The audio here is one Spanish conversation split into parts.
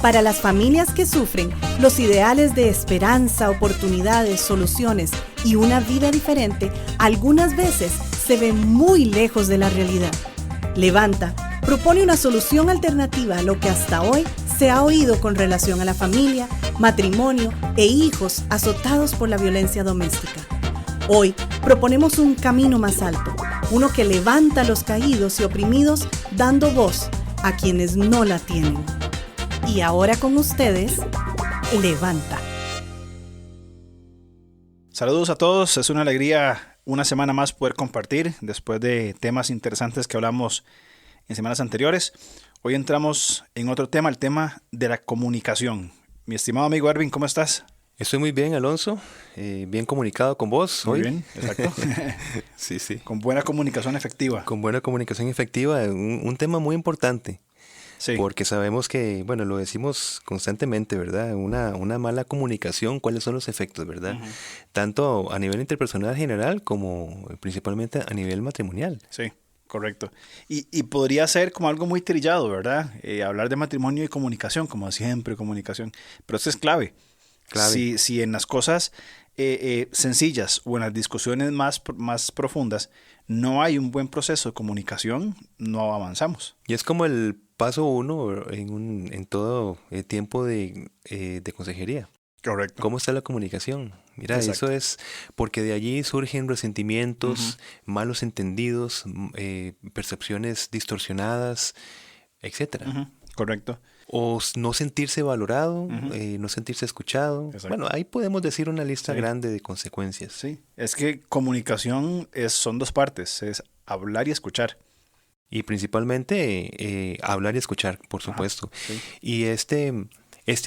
Para las familias que sufren, los ideales de esperanza, oportunidades, soluciones y una vida diferente algunas veces se ven muy lejos de la realidad. Levanta propone una solución alternativa a lo que hasta hoy se ha oído con relación a la familia, matrimonio e hijos azotados por la violencia doméstica. Hoy proponemos un camino más alto, uno que levanta a los caídos y oprimidos, dando voz a quienes no la tienen. Y ahora con ustedes, Levanta. Saludos a todos, es una alegría una semana más poder compartir después de temas interesantes que hablamos en semanas anteriores. Hoy entramos en otro tema, el tema de la comunicación. Mi estimado amigo Erwin, ¿cómo estás? Estoy muy bien, Alonso, bien comunicado con vos Muy hoy. bien, exacto. Sí. Con buena comunicación efectiva. Con buena comunicación efectiva, un tema muy importante. Sí. Porque sabemos que, bueno, lo decimos constantemente, ¿verdad? Una mala comunicación, ¿cuáles son los efectos, verdad? Uh-huh. Tanto a nivel interpersonal general como principalmente a nivel matrimonial. Sí, correcto. Y podría ser como algo muy trillado, ¿verdad? Hablar de matrimonio y comunicación, como siempre, comunicación. Pero esto es clave. Si en las cosas sencillas o en las discusiones más profundas no hay un buen proceso de comunicación, no avanzamos. Y es como el paso uno en todo tiempo de consejería. Correcto. ¿Cómo está la comunicación? Mira, Exacto. eso es porque de allí surgen resentimientos, Uh-huh. malos entendidos, percepciones distorsionadas, etcétera. Uh-huh. Correcto. O no sentirse valorado, Uh-huh. no sentirse escuchado. Exacto. Bueno, ahí podemos decir una lista Sí. grande de consecuencias. Sí, es que comunicación son dos partes, es hablar y escuchar. Y principalmente hablar y escuchar, por supuesto. Sí. Y este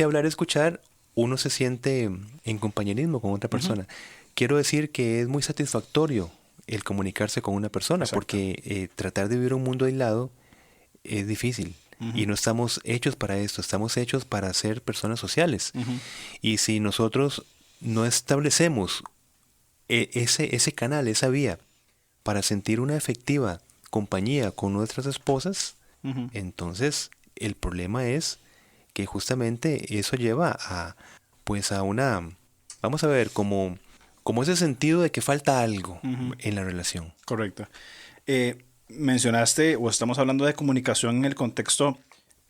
hablar y escuchar, uno se siente en compañerismo con otra persona. Uh-huh. Quiero decir que es muy satisfactorio el comunicarse con una persona. Exacto. Porque tratar de vivir un mundo aislado es difícil. Uh-huh. Y no estamos hechos para esto, estamos hechos para ser personas sociales. Uh-huh. Y si nosotros no establecemos ese canal, esa vía, para sentir una efectiva compañía con nuestras esposas, uh-huh, entonces el problema es que justamente eso lleva a una, vamos a ver, como ese sentido de que falta algo, uh-huh, en la relación. Correcto. Mencionaste, o estamos hablando de comunicación en el contexto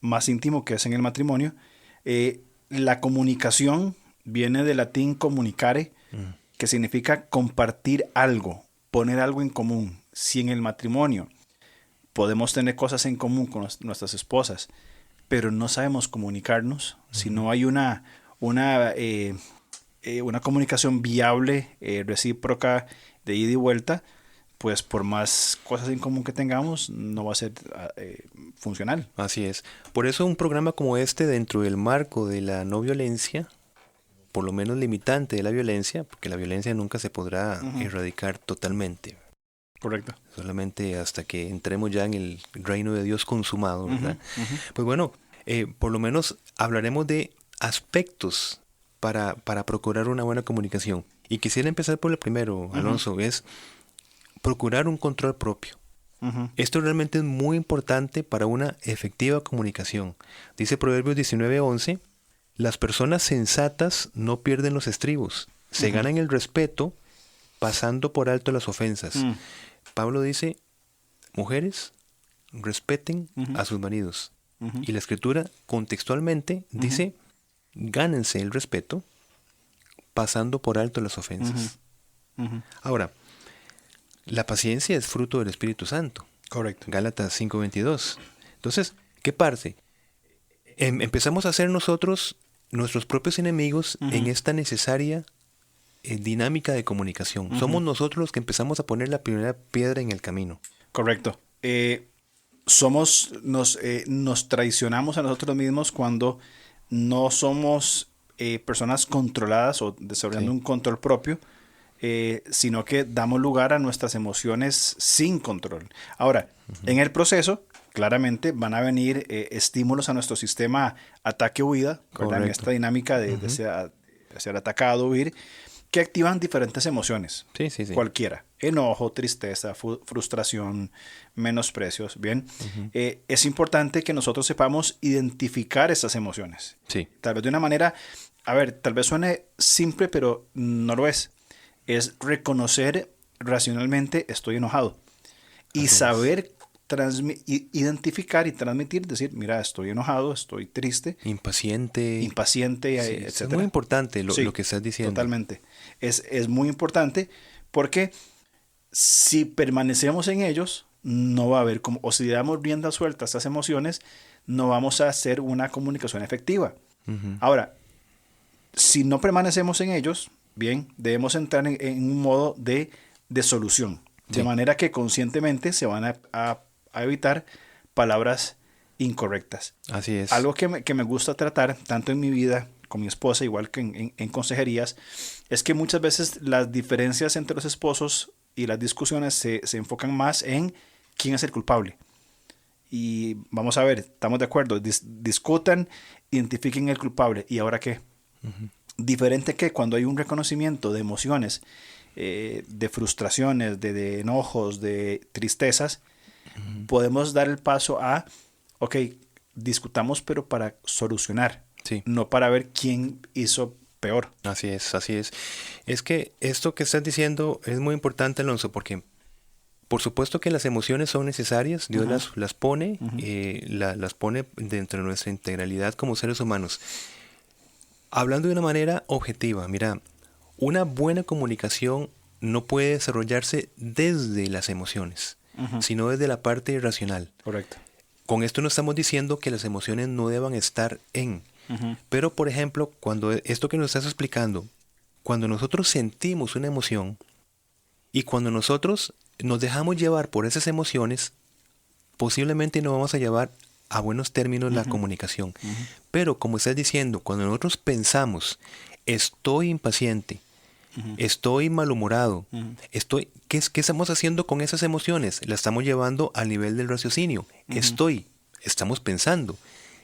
más íntimo que es en el matrimonio. La comunicación viene del latín comunicare, que significa compartir algo, poner algo en común. Si en el matrimonio podemos tener cosas en común con nuestras esposas, pero no sabemos comunicarnos, si no hay una comunicación viable, recíproca, de ida y vuelta, pues por más cosas en común que tengamos, no va a ser funcional. Así es. Por eso un programa como este, dentro del marco de la no violencia, por lo menos limitante de la violencia, porque la violencia nunca se podrá, uh-huh, erradicar totalmente. Correcto. Solamente hasta que entremos ya en el reino de Dios consumado, ¿verdad? Uh-huh, uh-huh. Pues bueno, por lo menos hablaremos de aspectos para procurar una buena comunicación. Y quisiera empezar por el primero, Alonso, uh-huh, es procurar un control propio. Uh-huh. Esto realmente es muy importante para una efectiva comunicación. Dice Proverbios 19:11, las personas sensatas no pierden los estribos, se uh-huh, ganan el respeto pasando por alto las ofensas. Uh-huh. Pablo dice, mujeres, respeten, uh-huh, a sus maridos. Uh-huh. Y la Escritura contextualmente, uh-huh, dice, gánense el respeto pasando por alto las ofensas. Uh-huh. Uh-huh. Ahora, la paciencia es fruto del Espíritu Santo. Correcto. Gálatas 5:22. Entonces, ¿qué parte? Empezamos a ser nosotros nuestros propios enemigos, uh-huh, en esta necesaria dinámica de comunicación. Uh-huh. Somos nosotros los que empezamos a poner la primera piedra en el camino. Correcto. Nos traicionamos a nosotros mismos cuando no somos personas controladas o desarrollando, sí, un control propio, sino que damos lugar a nuestras emociones sin control. Ahora, uh-huh, en el proceso, claramente van a venir estímulos a nuestro sistema ataque-huida, ¿verdad? En esta dinámica de, uh-huh, de ser atacado, huir. que activan diferentes emociones. Sí, sí, sí. Cualquiera. Enojo, tristeza, frustración, menosprecios. Bien. Es importante que nosotros sepamos identificar estas emociones. Sí. Tal vez de una manera, a ver, tal vez suene simple, pero no lo es. Es reconocer racionalmente estoy enojado. Y Así saber identificar y transmitir, decir, mira, estoy enojado, estoy triste. Impaciente, etc. Es muy importante lo que estás diciendo. Totalmente. Es muy importante porque si permanecemos en ellos, no va a haber como, o si damos rienda suelta a estas emociones, no vamos a hacer una comunicación efectiva. Ahora, si no permanecemos en ellos, bien, debemos entrar en un modo de solución. De manera que conscientemente se van a evitar palabras incorrectas. Así es. Algo que me gusta tratar, tanto en mi vida con mi esposa, igual que en consejerías, es que muchas veces las diferencias entre los esposos y las discusiones se enfocan más en quién es el culpable. Y vamos a ver, estamos de acuerdo, discutan, identifiquen el culpable. ¿Y ahora qué? Diferente que cuando hay un reconocimiento de emociones, de frustraciones, de enojos, de tristezas, podemos dar el paso a, ok, discutamos pero para solucionar, no para ver quién hizo peor. Así es, así es. Es que esto que estás diciendo es muy importante, Alonso, porque por supuesto que las emociones son necesarias, Dios las pone, las pone dentro de nuestra integralidad como seres humanos. Hablando de una manera objetiva, mira, una buena comunicación no puede desarrollarse desde las emociones, sino desde la parte racional. Correcto. Con esto no estamos diciendo que las emociones no deban estar en. Pero, por ejemplo, cuando esto que nos estás explicando, cuando nosotros sentimos una emoción y cuando nosotros nos dejamos llevar por esas emociones, posiblemente no vamos a llevar a buenos términos la comunicación. Pero, como estás diciendo, cuando nosotros pensamos, estoy impaciente, estoy malhumorado, ¿qué estamos haciendo con esas emociones? La estamos llevando al nivel del raciocinio. Estamos pensando.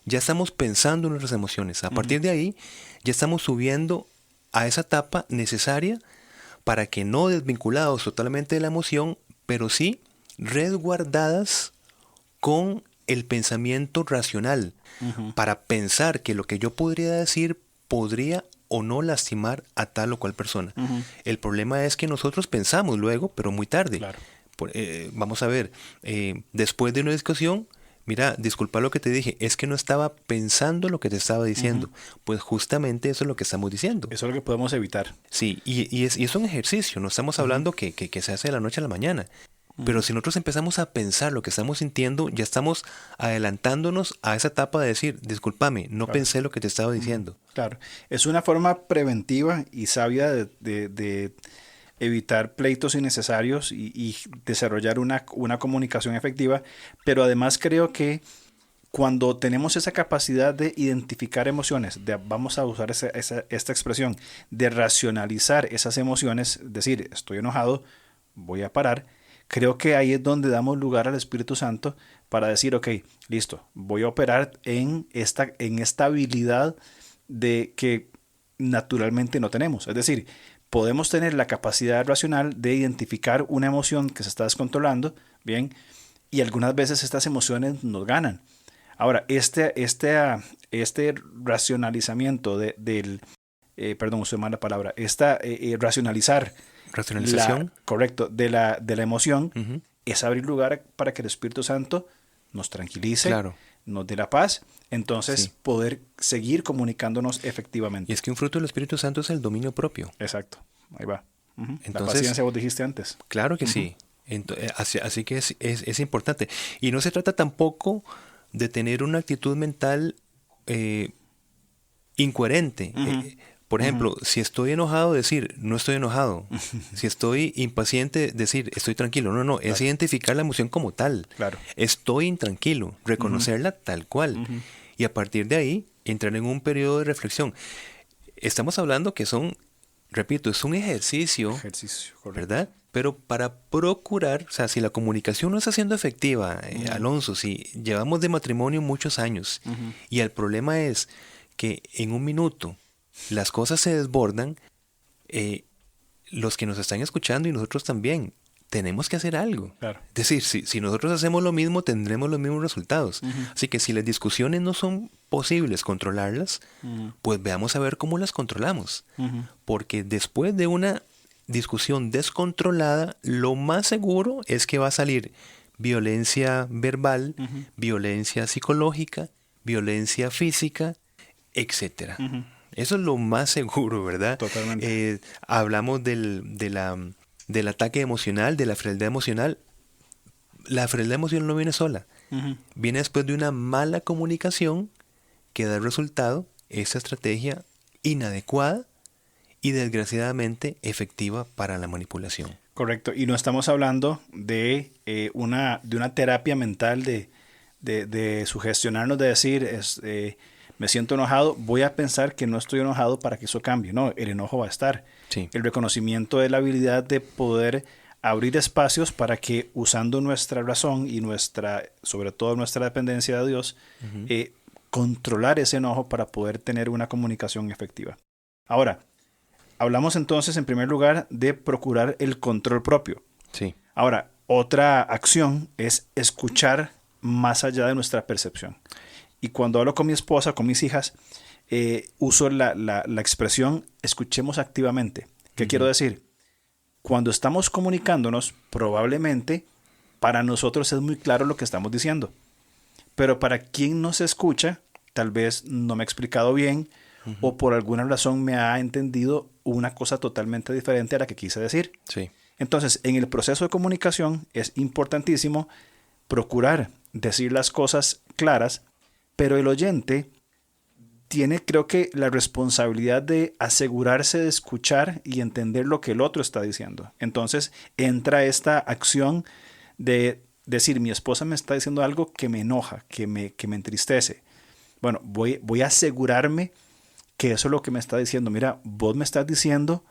Ya estamos pensando en nuestras emociones. A partir de ahí, ya estamos subiendo a esa etapa necesaria para que no desvinculados totalmente de la emoción, pero sí resguardadas con el pensamiento racional, para pensar que lo que yo podría decir podría o no lastimar a tal o cual persona. El problema es que nosotros pensamos luego, pero muy tarde. Claro. Vamos a ver, después de una discusión, mira, disculpa lo que te dije, es que no estaba pensando lo que te estaba diciendo. Pues justamente eso es lo que estamos diciendo. Eso es lo que podemos evitar. Sí, y es un ejercicio, no estamos hablando que se hace de la noche a la mañana. Pero si nosotros empezamos a pensar lo que estamos sintiendo, ya estamos adelantándonos a esa etapa de decir, discúlpame, no pensé lo que te estaba diciendo. Claro, es una forma preventiva y sabia de evitar pleitos innecesarios y desarrollar una comunicación efectiva, pero además creo que cuando tenemos esa capacidad de identificar emociones, vamos a usar esta expresión, de racionalizar esas emociones, decir, estoy enojado, voy a parar. Creo que ahí es donde damos lugar al Espíritu Santo para decir, ok, listo, voy a operar en esta habilidad de que naturalmente no tenemos. Es decir, podemos tener la capacidad racional de identificar una emoción que se está descontrolando, bien, y algunas veces estas emociones nos ganan. Ahora, este racionalizamiento perdón, usé mal la palabra, racionalizar. ¿Racionalización? Correcto, de la emoción, es abrir lugar para que el Espíritu Santo nos tranquilice, nos dé la paz, entonces poder seguir comunicándonos efectivamente. Y es que un fruto del Espíritu Santo es el dominio propio. Exacto, ahí va. Entonces, la paciencia vos dijiste antes. Claro que sí. Así que es importante. Y no se trata tampoco de tener una actitud mental incoherente. Por ejemplo, si estoy enojado, decir, no estoy enojado. Si estoy impaciente, decir, estoy tranquilo. No, es identificar la emoción como tal. Claro. Estoy intranquilo, reconocerla tal cual. Y a partir de ahí, entrar en un periodo de reflexión. Estamos hablando que repito, es un ejercicio, correcto. ¿verdad? Pero para procurar, o sea, si la comunicación no está siendo efectiva, Alonso, si llevamos de matrimonio muchos años y el problema es que en un minuto las cosas se desbordan, los que nos están escuchando y nosotros también, tenemos que hacer algo. Claro. Es decir, si nosotros hacemos lo mismo, tendremos los mismos resultados. Así que si las discusiones no son posibles controlarlas, pues veamos a ver cómo las controlamos. Porque después de una discusión descontrolada, lo más seguro es que va a salir violencia verbal, violencia psicológica, violencia física, etcétera. Eso es lo más seguro, ¿verdad? Totalmente. Hablamos del ataque emocional, de la frialdad emocional. La frialdad emocional no viene sola. Viene después de una mala comunicación que da el resultado, esa estrategia inadecuada y desgraciadamente efectiva para la manipulación. Correcto. Y no estamos hablando de una terapia mental de sugestionarnos, de decir, me siento enojado, voy a pensar que no estoy enojado para que eso cambie. No, el enojo va a estar. Sí. El reconocimiento de la habilidad de poder abrir espacios para que, usando nuestra razón y sobre todo nuestra dependencia de Dios, controlar ese enojo para poder tener una comunicación efectiva. Ahora, hablamos entonces en primer lugar de procurar el control propio. Sí. Ahora, otra acción es escuchar más allá de nuestra percepción. Y cuando hablo con mi esposa, con mis hijas, uso la expresión escuchemos activamente. ¿Qué quiero decir? Cuando estamos comunicándonos, probablemente para nosotros es muy claro lo que estamos diciendo. Pero para quien nos escucha, tal vez no me he explicado bien o por alguna razón me ha entendido una cosa totalmente diferente a la que quise decir. Sí. Entonces, en el proceso de comunicación es importantísimo procurar decir las cosas claras, pero el oyente tiene, creo que, la responsabilidad de asegurarse de escuchar y entender lo que el otro está diciendo. Entonces, entra esta acción de decir, mi esposa me está diciendo algo que me enoja, que me entristece. Bueno, voy a asegurarme que eso es lo que me está diciendo. Mira, vos me estás diciendo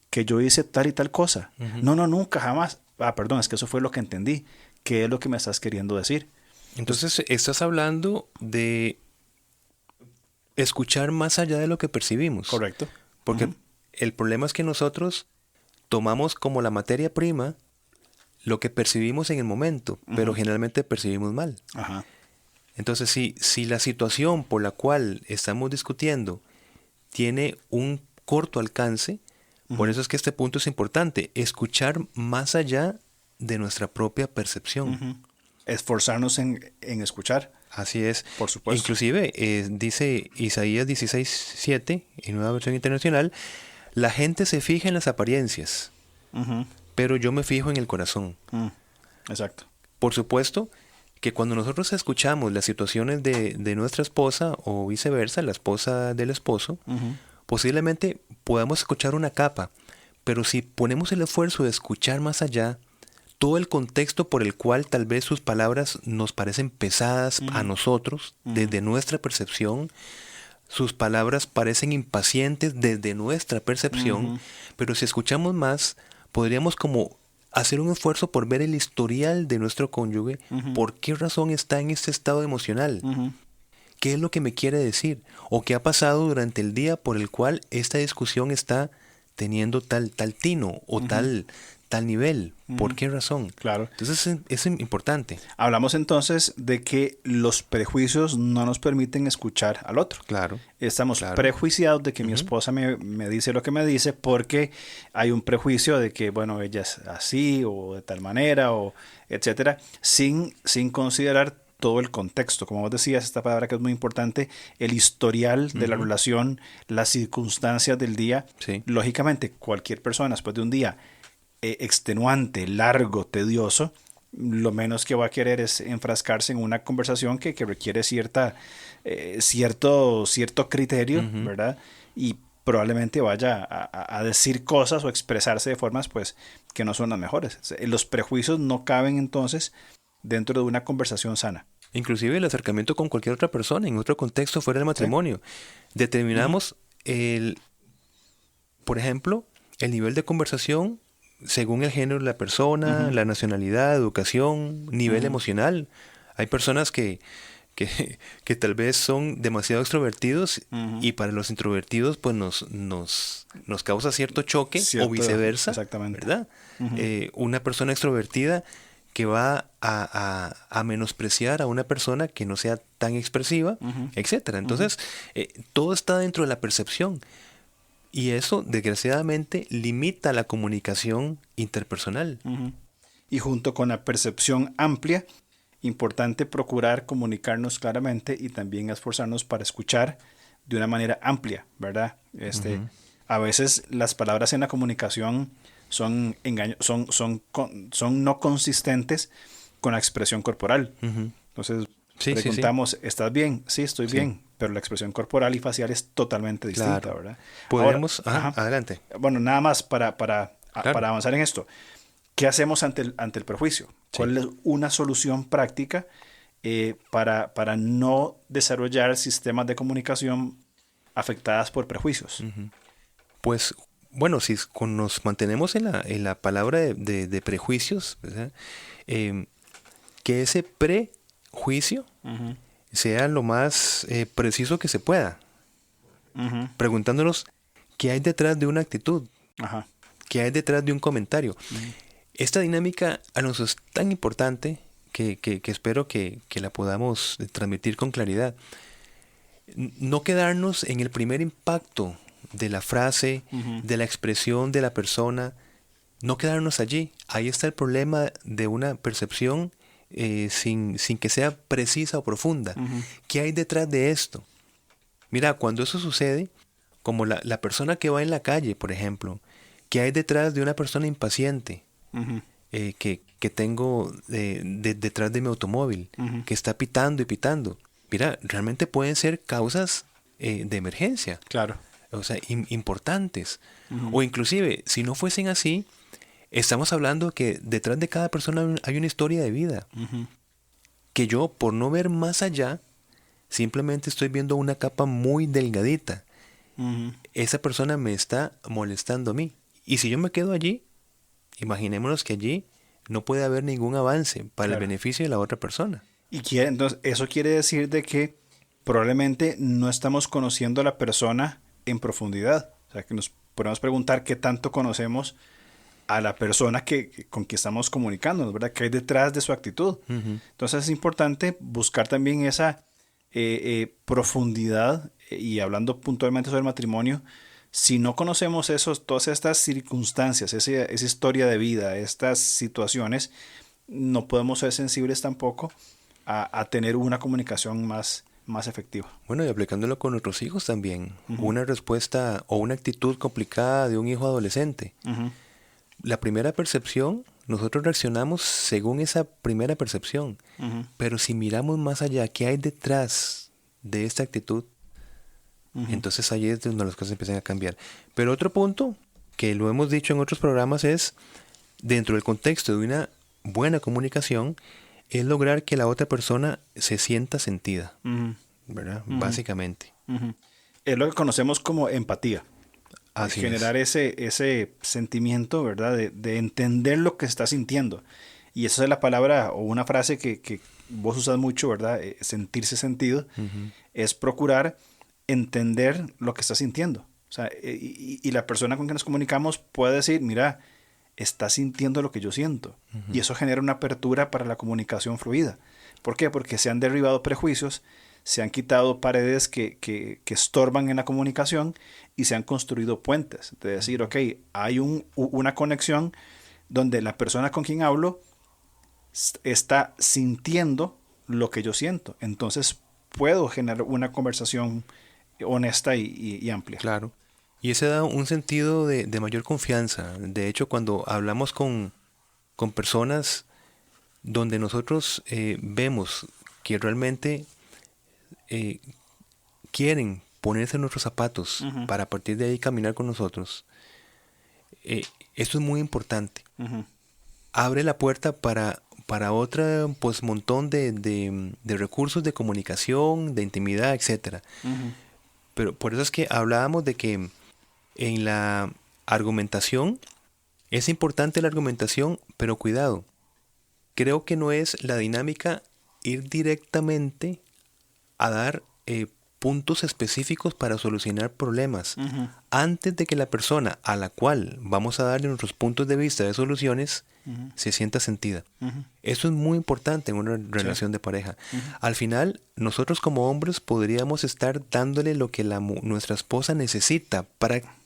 que yo hice tal y tal cosa. No, nunca, jamás. Perdón, es que eso fue lo que entendí. ¿Qué es lo que me estás queriendo decir? Entonces, estás hablando de escuchar más allá de lo que percibimos. Correcto. Porque el problema es que nosotros tomamos como la materia prima lo que percibimos en el momento, pero generalmente percibimos mal. Ajá. Entonces, si la situación por la cual estamos discutiendo tiene un corto alcance, por eso es que este punto es importante, escuchar más allá de nuestra propia percepción. Esforzarnos en escuchar. Así es. Por supuesto. Inclusive, dice Isaías 16:7, en Nueva Versión Internacional, la gente se fija en las apariencias, pero yo me fijo en el corazón. Exacto. Por supuesto que cuando nosotros escuchamos las situaciones de nuestra esposa o viceversa, la esposa del esposo, posiblemente podamos escuchar una capa, pero si ponemos el esfuerzo de escuchar más allá, todo el contexto por el cual tal vez sus palabras nos parecen pesadas a nosotros, desde nuestra percepción, sus palabras parecen impacientes desde nuestra percepción, pero si escuchamos más, podríamos como hacer un esfuerzo por ver el historial de nuestro cónyuge, por qué razón está en este estado emocional, qué es lo que me quiere decir, o qué ha pasado durante el día por el cual esta discusión está teniendo tal tino o tal nivel. ¿Por qué razón? Claro. Entonces es importante. Hablamos entonces de que los prejuicios no nos permiten escuchar al otro. Claro. Estamos prejuiciados de que mi esposa me dice lo que me dice porque hay un prejuicio de que, bueno, ella es así o de tal manera o etcétera, sin considerar todo el contexto. Como vos decías, esta palabra que es muy importante, el historial de la relación, las circunstancias del día. Sí. Lógicamente, cualquier persona después de un día extenuante, largo, tedioso, lo menos que va a querer es enfrascarse en una conversación que requiere cierto criterio, ¿verdad? Y probablemente vaya a decir cosas o expresarse de formas pues que no son las mejores. Los prejuicios no caben entonces dentro de una conversación sana. Inclusive el acercamiento con cualquier otra persona en otro contexto fuera del matrimonio. ¿Sí? Determinamos por ejemplo, el nivel de conversación según el género de la persona, la nacionalidad, educación, nivel emocional. Hay personas que que tal vez son demasiado extrovertidos y para los introvertidos pues nos causa cierto choque o viceversa, exactamente. ¿verdad? Una persona extrovertida que va a menospreciar a una persona que no sea tan expresiva, etcétera. Entonces, todo está dentro de la percepción. Y eso, desgraciadamente, limita la comunicación interpersonal. Y junto con la percepción amplia, importante procurar comunicarnos claramente y también esforzarnos para escuchar de una manera amplia, ¿verdad? A veces las palabras en la comunicación son no consistentes con la expresión corporal. Entonces, preguntamos, ¿estás bien? Sí, estoy bien. Pero la expresión corporal y facial es totalmente distinta, claro, ¿verdad? Podemos, adelante. Bueno, nada más para avanzar en esto. ¿Qué hacemos ante el prejuicio? ¿Cuál es una solución práctica para no desarrollar sistemas de comunicación afectadas por prejuicios? Pues, bueno, si nos mantenemos en la palabra de prejuicios, ¿verdad? Que ese prejuicio sea lo más preciso que se pueda. Preguntándonos qué hay detrás de una actitud, qué hay detrás de un comentario. Esta dinámica, Alonso, es tan importante que espero que la podamos transmitir con claridad. No quedarnos en el primer impacto de la frase, de la expresión de la persona, no quedarnos allí. Ahí está el problema de una percepción sin que sea precisa o profunda. ¿Qué hay detrás de esto? Mira, cuando eso sucede, como la persona que va en la calle, por ejemplo, ¿qué hay detrás de una persona impaciente que tengo detrás de mi automóvil, que está pitando y pitando? Mira, realmente pueden ser causas de emergencia. Claro. O sea, importantes. O inclusive, si no fuesen así, estamos hablando que detrás de cada persona hay una historia de vida. Que yo, por no ver más allá, simplemente estoy viendo una capa muy delgadita. Esa persona me está molestando a mí. Y si yo me quedo allí, imaginémonos que allí no puede haber ningún avance para el beneficio de la otra persona. Entonces, eso quiere decir de que probablemente no estamos conociendo a la persona en profundidad. O sea, que nos podemos preguntar qué tanto conocemos a la persona con quien estamos comunicándonos, ¿verdad? ¿Qué hay detrás de su actitud? Entonces es importante buscar también esa profundidad, y hablando puntualmente sobre el matrimonio, si no conocemos todas estas circunstancias, esa historia de vida, estas situaciones, no podemos ser sensibles tampoco a tener una comunicación más efectiva. Bueno, y aplicándolo con nuestros hijos también. Una respuesta o una actitud complicada de un hijo adolescente. La primera percepción, nosotros reaccionamos según esa primera percepción. Pero si miramos más allá, ¿qué hay detrás de esta actitud? Entonces ahí es donde las cosas empiezan a cambiar. Pero otro punto, que lo hemos dicho en otros programas, es, dentro del contexto de una buena comunicación, es lograr que la otra persona se sienta sentida, ¿verdad? Básicamente. Es lo que conocemos como empatía. Así generar ese sentimiento, ¿verdad? De entender lo que está sintiendo. Y esa es la palabra o una frase que vos usas mucho, ¿verdad? Sentirse sentido. Es procurar entender lo que está sintiendo. O sea, y la persona con quien nos comunicamos puede decir, mira, está sintiendo lo que yo siento. Y eso genera una apertura para la comunicación fluida. ¿Por qué? Porque se han derribado prejuicios, se han quitado paredes que estorban en la comunicación y se han construido puentes. De decir, ok, hay una conexión donde la persona con quien hablo está sintiendo lo que yo siento. Entonces puedo generar una conversación honesta y amplia. Claro. Y ese da un sentido de mayor confianza. De hecho, cuando hablamos con personas donde nosotros vemos que realmente quieren ponerse en nuestros zapatos para a partir de ahí caminar con nosotros, esto es muy importante. Abre la puerta para otro pues montón de recursos de comunicación, de intimidad, etcétera. Pero por eso es que hablábamos de que en la argumentación es importante la argumentación, pero cuidado. Creo que no es la dinámica ir directamente a dar puntos específicos para solucionar problemas antes de que la persona a la cual vamos a darle nuestros puntos de vista de soluciones se sienta sentida. Eso es muy importante en una relación de pareja. Al final, nosotros como hombres podríamos estar dándole lo que nuestra esposa necesita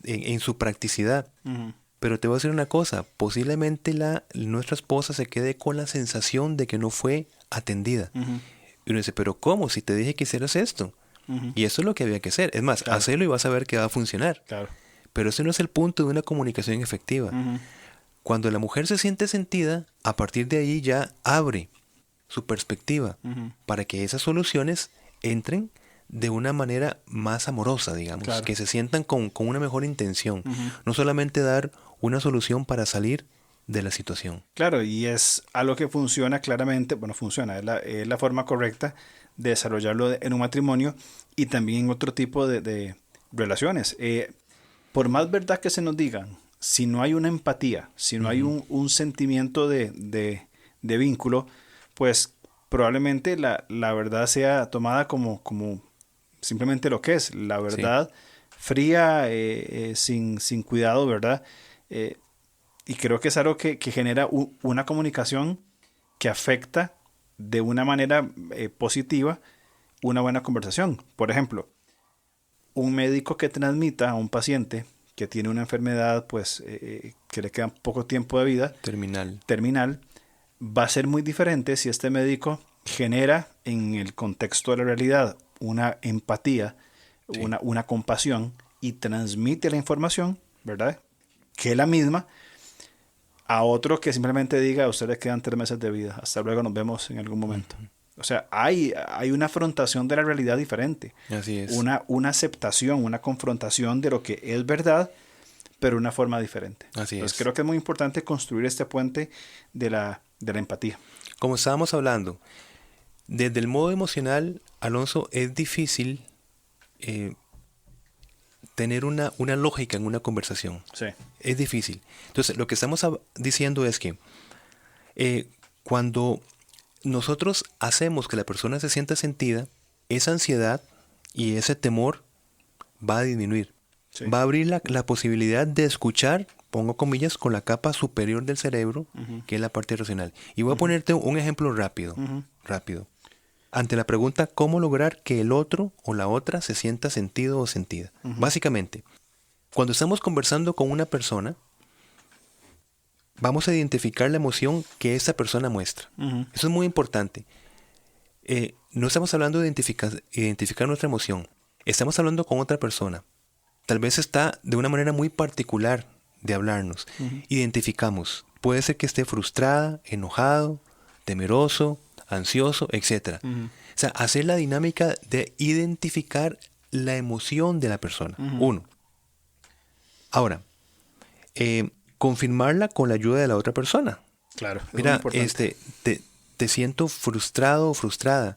en su practicidad. Pero te voy a decir una cosa, posiblemente nuestra esposa se quede con la sensación de que no fue atendida. Y uno dice, pero ¿cómo? Si te dije que hicieras esto. Y eso es lo que había que hacer. Es más, hacerlo y vas a ver que va a funcionar. Claro. Pero ese no es el punto de una comunicación efectiva. Cuando la mujer se siente sentida, a partir de ahí ya abre su perspectiva para que esas soluciones entren de una manera más amorosa, digamos, que se sientan con una mejor intención. No solamente dar una solución para salir de la situación. Claro, y es algo que funciona claramente, funciona, es la forma correcta de desarrollarlo en un matrimonio y también en otro tipo de relaciones. Por más verdad que se nos digan, si no hay una empatía, si no hay un sentimiento de vínculo, pues probablemente la verdad sea tomada como simplemente lo que es, la verdad fría, sin cuidado, ¿verdad? Y creo que es algo que genera una comunicación que afecta de una manera positiva una buena conversación. Por ejemplo, un médico que transmita a un paciente que tiene una enfermedad, pues que le queda poco tiempo de vida, terminal, va a ser muy diferente si este médico genera en el contexto de la realidad una empatía, una compasión y transmite la información, ¿verdad? Que es la misma a otro que simplemente diga, a usted le quedan 3 meses de vida, hasta luego, nos vemos en algún momento. O sea, hay una afrontación de la realidad diferente. Así es. Una aceptación, una confrontación de lo que es verdad, pero de una forma diferente. Así Entonces, es. creo que es muy importante construir este puente de la empatía. Como estábamos hablando, desde el modo emocional, Alonso, es difícil tener una lógica en una conversación. Sí. Es difícil. Entonces, lo que estamos diciendo es que cuando nosotros hacemos que la persona se sienta sentida, esa ansiedad y ese temor va a disminuir. Sí. Va a abrir la posibilidad de escuchar, pongo comillas, con la capa superior del cerebro, que es la parte racional. Y voy a ponerte un ejemplo rápido. Ante la pregunta, ¿cómo lograr que el otro o la otra se sienta sentido o sentida? Básicamente, cuando estamos conversando con una persona, vamos a identificar la emoción que esa persona muestra. Eso es muy importante. No estamos hablando de identificar nuestra emoción. Estamos hablando con otra persona. Tal vez está de una manera muy particular de hablarnos. Identificamos. Puede ser que esté frustrada, enojado, temeroso, ansioso, etc. O sea, hacer la dinámica de identificar la emoción de la persona. Uno. Ahora, confirmarla con la ayuda de la otra persona. Claro. Mira, te siento frustrado o frustrada.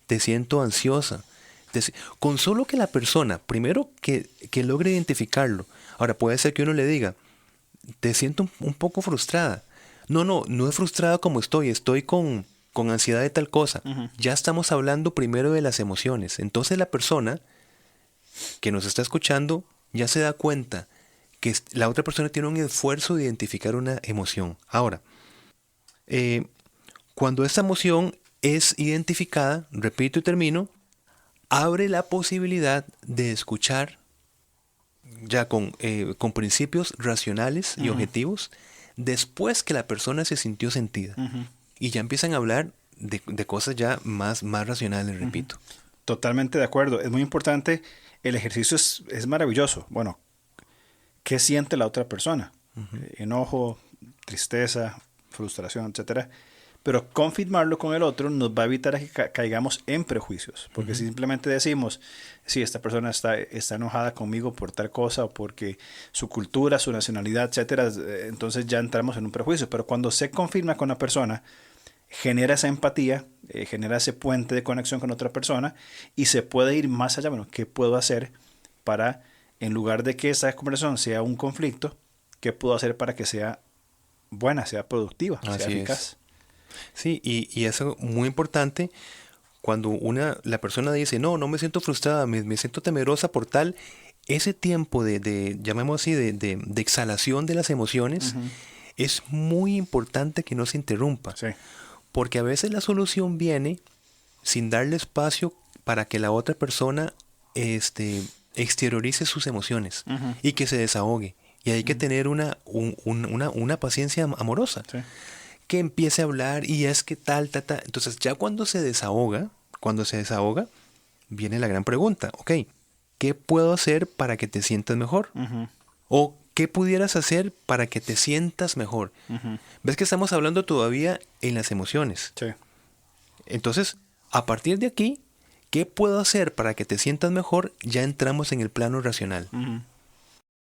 Te siento ansiosa. Con solo que la persona, primero que logre identificarlo. Ahora, puede ser que uno le diga, te siento un poco frustrada. No es frustrada como estoy con ansiedad de tal cosa. Ya estamos hablando primero de las emociones. Entonces la persona que nos está escuchando ya se da cuenta que la otra persona tiene un esfuerzo de identificar una emoción. Ahora, cuando esta emoción es identificada, repito y termino, abre la posibilidad de escuchar ya con principios racionales y objetivos después que la persona se sintió sentida. Y ya empiezan a hablar de cosas ya más racionales, repito. Totalmente de acuerdo. Es muy importante. El ejercicio es maravilloso. Bueno, ¿qué siente la otra persona? Enojo, tristeza, frustración, etcétera. Pero confirmarlo con el otro nos va a evitar que caigamos en prejuicios. Porque si simplemente decimos, si esta persona está enojada conmigo por tal cosa o porque su cultura, su nacionalidad, etcétera, entonces ya entramos en un prejuicio. Pero cuando se confirma con la persona, genera esa empatía, genera ese puente de conexión con otra persona y se puede ir más allá. Bueno, ¿qué puedo hacer para, en lugar de que esa conversación sea un conflicto, qué puedo hacer para que sea buena, sea productiva, sea eficaz? Sí, y eso es muy importante cuando la persona dice, no me siento frustrada, me siento temerosa por tal, ese tiempo llamémoslo así, de exhalación de las emociones, es muy importante que no se interrumpa. Sí. Porque a veces la solución viene sin darle espacio para que la otra persona exteriorice sus emociones y que se desahogue. Y hay que tener una paciencia amorosa. Sí. Que empiece a hablar y es que tal. Entonces ya cuando se desahoga, viene la gran pregunta. Ok, ¿qué puedo hacer para que te sientas mejor? O ¿qué pudieras hacer para que te sientas mejor? ¿Ves que estamos hablando todavía en las emociones? Sí. Entonces, a partir de aquí, ¿qué puedo hacer para que te sientas mejor? Ya entramos en el plano racional.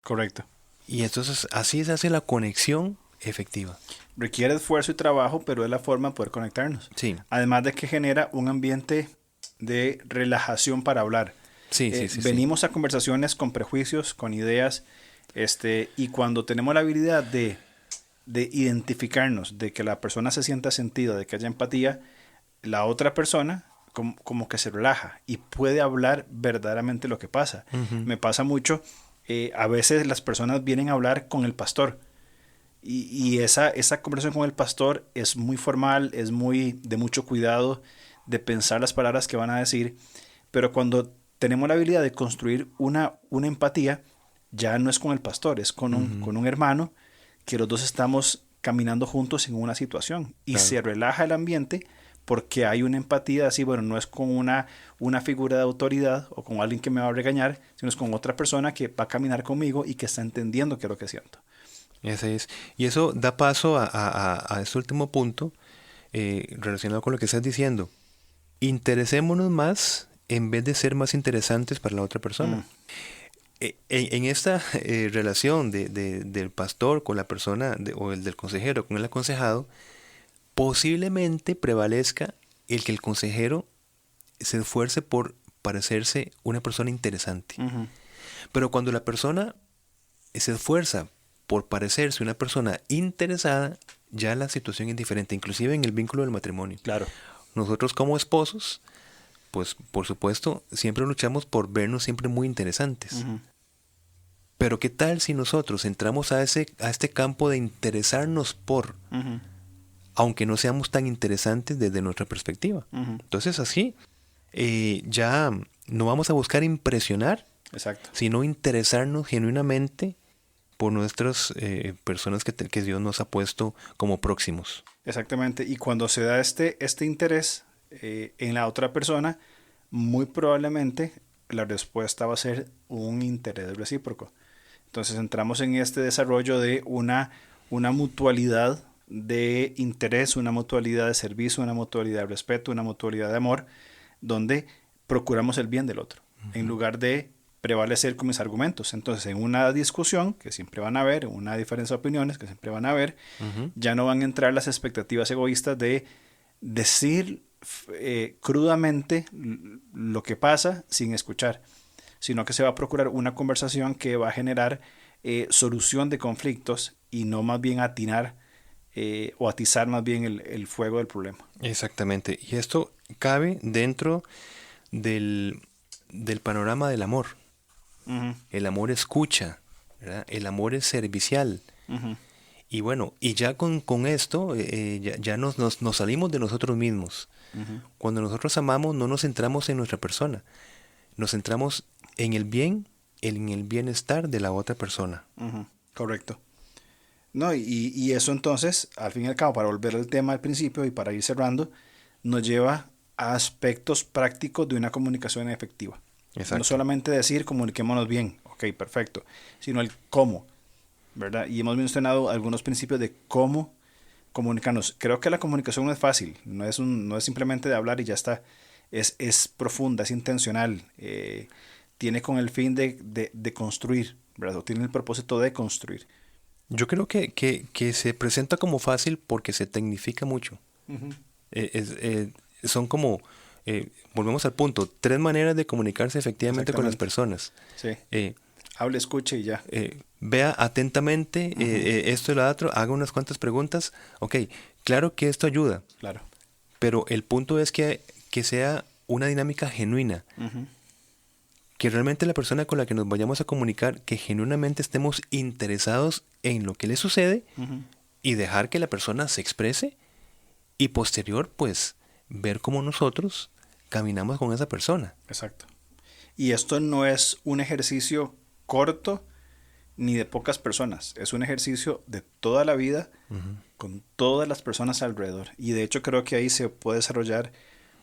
Correcto. Y entonces así se hace la conexión efectiva. Requiere esfuerzo y trabajo, pero es la forma de poder conectarnos. Sí. Además de que genera un ambiente de relajación para hablar. Sí. Venimos a conversaciones con prejuicios, con ideas, y cuando tenemos la habilidad de identificarnos, de que la persona se sienta sentida, de que haya empatía, la otra persona como que se relaja y puede hablar verdaderamente lo que pasa. Me pasa mucho, a veces las personas vienen a hablar con el pastor y esa conversación con el pastor es muy formal, es muy de mucho cuidado, de pensar las palabras que van a decir, pero cuando tenemos la habilidad de construir una empatía, ya no es con el pastor, es con un hermano, que los dos estamos caminando juntos en una situación y se relaja el ambiente porque hay una empatía así, bueno, no es con una figura de autoridad o con alguien que me va a regañar, sino es con otra persona que va a caminar conmigo y que está entendiendo qué es lo que siento. Ese es. Y eso da paso a este último punto relacionado con lo que estás diciendo. Interesémonos más en vez de ser más interesantes para la otra persona. En esta relación del pastor con la persona o el del consejero con el aconsejado, posiblemente prevalezca el que el consejero se esfuerce por parecerse una persona interesante. Pero cuando la persona se esfuerza por parecerse una persona interesada, ya la situación es diferente, inclusive en el vínculo del matrimonio. Claro. Nosotros como esposos, pues por supuesto, siempre luchamos por vernos siempre muy interesantes. Pero ¿qué tal si nosotros entramos a este campo de interesarnos por, aunque no seamos tan interesantes desde nuestra perspectiva? Entonces así, ya no vamos a buscar impresionar, Exacto. sino interesarnos genuinamente por nuestras personas que Dios nos ha puesto como próximos. Exactamente. Y cuando se da este interés en la otra persona, muy probablemente la respuesta va a ser un interés recíproco. Entonces entramos en este desarrollo de una mutualidad de interés, una mutualidad de servicio, una mutualidad de respeto, una mutualidad de amor, donde procuramos el bien del otro, en lugar de prevalecer con mis argumentos. Entonces, en una discusión, que siempre van a haber, en una diferencia de opiniones, que siempre van a haber, ya no van a entrar las expectativas egoístas de decir crudamente lo que pasa sin escuchar, sino que se va a procurar una conversación que va a generar solución de conflictos y no más bien atinar o atizar más bien el fuego del problema. Exactamente. Y esto cabe dentro del panorama del amor. El amor escucha, ¿verdad? El amor es servicial. Y bueno, y ya con esto ya nos salimos de nosotros mismos. Cuando nosotros amamos no nos centramos en nuestra persona, nos centramos en el bien, en el bienestar de la otra persona. Correcto. No, y eso entonces, al fin y al cabo, para volver al tema al principio y para ir cerrando, nos lleva a aspectos prácticos de una comunicación efectiva. Exacto. No solamente decir comuniquémonos bien, ok, perfecto, sino el cómo, ¿verdad? Y hemos mencionado algunos principios de cómo comunicarnos. Creo que la comunicación no es fácil, no es simplemente de hablar y ya está. Es profunda, es intencional, tiene con el fin de construir, ¿verdad? O tiene el propósito de construir. Yo creo que se presenta como fácil porque se tecnifica mucho. Son como, volvemos al punto, 3 maneras de comunicarse efectivamente con las personas. Sí. Hable, escuche y ya. Vea atentamente esto y lo otro, haga unas cuantas preguntas. Ok, claro que esto ayuda. Claro. Pero el punto es que que sea una dinámica genuina. Ujú. Que realmente la persona con la que nos vayamos a comunicar, que genuinamente estemos interesados en lo que le sucede Ujú. y dejar que la persona se exprese y posterior, pues, ver cómo nosotros caminamos con esa persona. Exacto. Y esto no es un ejercicio corto ni de pocas personas. Es un ejercicio de toda la vida con todas las personas alrededor. Y de hecho creo que ahí se puede desarrollar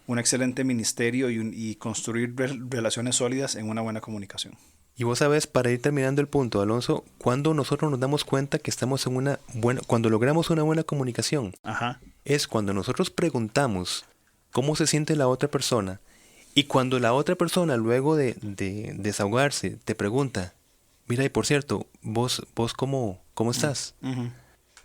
un excelente ministerio y construir relaciones sólidas en una buena comunicación. Y vos sabes, para ir terminando el punto, Alonso, cuando nosotros nos damos cuenta que estamos en una buena, cuando logramos una buena comunicación, Ajá. es cuando nosotros preguntamos cómo se siente la otra persona y cuando la otra persona luego de desahogarse te pregunta, mira, y por cierto, vos cómo estás. Ujú.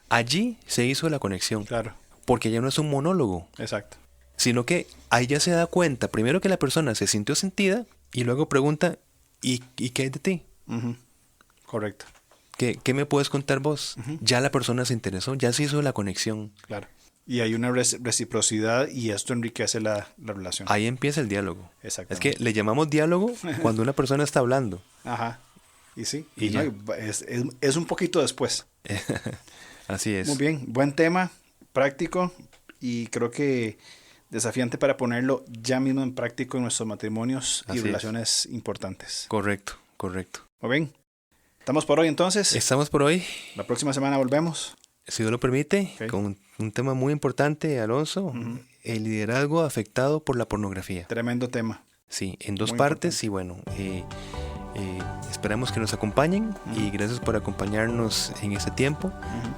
Allí se hizo la conexión, Claro. porque ya no es un monólogo, Exacto. sino que ahí ya se da cuenta, primero que la persona se sintió sentida y luego pregunta, ¿y qué hay de ti? Ujú. Correcto. ¿Qué me puedes contar vos? Ya la persona se interesó, ya se hizo la conexión. Claro. Y hay una reciprocidad y esto enriquece la relación. Ahí empieza el diálogo. Es Exactamente. que le llamamos diálogo cuando una persona está hablando. Ajá. Y sí. Y Y ya. no, es un poquito después. Así es. Muy bien. Buen tema, práctico y creo que desafiante para ponerlo ya mismo en práctico en nuestros matrimonios Así y es. relaciones importantes. Correcto, correcto. Muy bien. Estamos por hoy entonces. Estamos por hoy, La próxima semana volvemos. si Dios lo permite, Ok. con un tema muy importante, Alonso, el liderazgo afectado por la pornografía. Tremendo tema. Sí, en dos Muy partes y bueno, esperamos que nos acompañen y gracias por acompañarnos en este tiempo.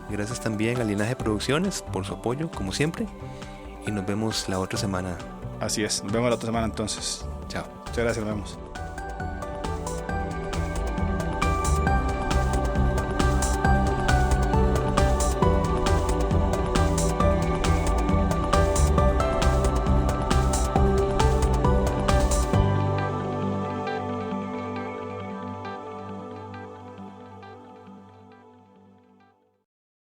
Gracias también a Linaje Producciones por su apoyo, como siempre, y nos vemos la otra semana. Así es. Nos vemos la otra semana entonces. Chao. Muchas gracias. Nos vemos.